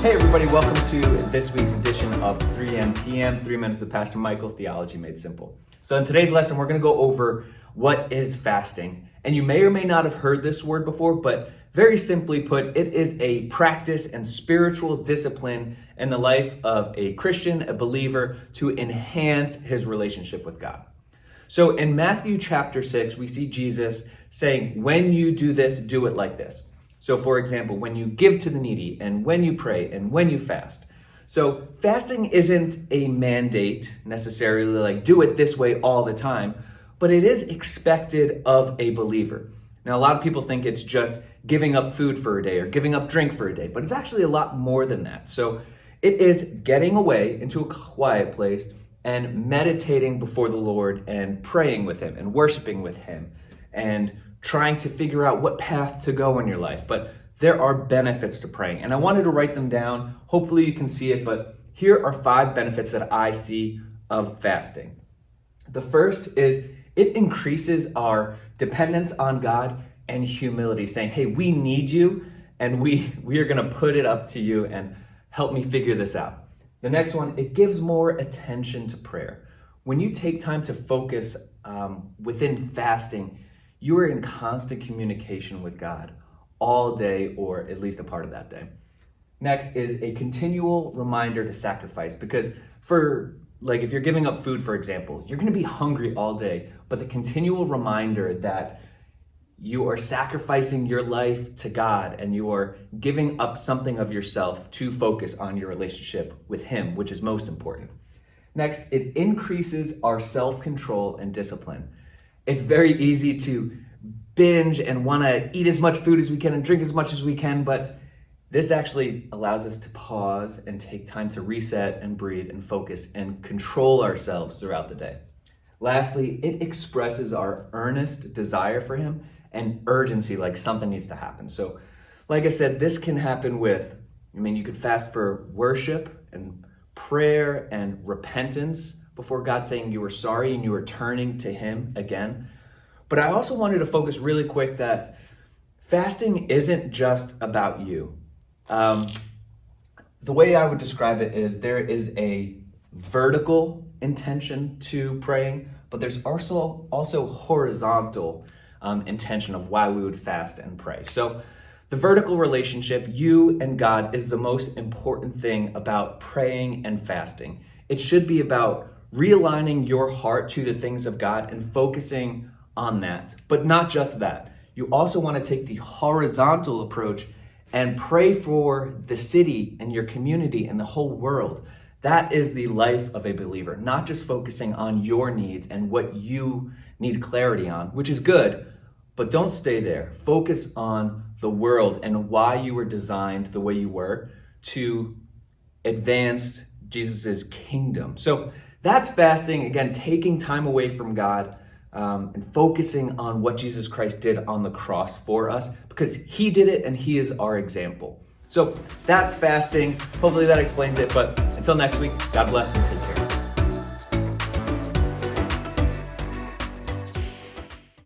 Hey everybody, welcome to this week's edition of 3 PM, 3 Minutes with Pastor Michael, Theology Made Simple. So in today's lesson, we're going to go over what is fasting. And you may or may not have heard this word before, but very simply put, it is a practice and spiritual discipline in the life of a Christian, a believer, to enhance his relationship with God. So in Matthew chapter 6, we see Jesus saying, when you do this, do it like this. So for example, when you give to the needy and when you pray and when you fast. So fasting isn't a mandate necessarily, like do it this way all the time, but it is expected of a believer. Now, a lot of people think it's just giving up food for a day or giving up drink for a day, but it's actually a lot more than that. So it is getting away into a quiet place and meditating before the Lord and praying with him and worshiping with him and trying to figure out what path to go in your life. But there are benefits to praying, and I wanted to write them down. Hopefully you can see it, but here are 5 benefits that I see of fasting. The first is it increases our dependence on God and humility, saying, hey, we need you, and we are gonna put it up to you and help me figure this out. The next one, it gives more attention to prayer. When you take time to focus within fasting, you are in constant communication with God all day, or at least a part of that day. Next is a continual reminder to sacrifice, because if you're giving up food, for example, you're gonna be hungry all day, but the continual reminder that you are sacrificing your life to God and you are giving up something of yourself to focus on your relationship with him, which is most important. Next, it increases our self-control and discipline. It's very easy to binge and want to eat as much food as we can and drink as much as we can, but this actually allows us to pause and take time to reset and breathe and focus and control ourselves throughout the day. Lastly, it expresses our earnest desire for him and urgency, like something needs to happen. So, like I said, this can happen you could fast for worship and prayer and repentance before God, saying you were sorry and you were turning to him again. But I also wanted to focus really quick that fasting isn't just about you. The way I would describe it is there is a vertical intention to praying, but there's also horizontal intention of why we would fast and pray. So the vertical relationship, you and God, is the most important thing about praying and fasting. It should be about realigning your heart to the things of God and focusing on that. But not just that. You also want to take the horizontal approach and pray for the city and your community and the whole world. That is the life of a believer, not just focusing on your needs and what you need clarity on, which is good, but don't stay there. Focus on the world and why you were designed the way you were to advance Jesus's kingdom. So that's fasting, again, taking time away from God and focusing on what Jesus Christ did on the cross for us, because he did it and he is our example. So that's fasting. Hopefully that explains it. But until next week, God bless and take care.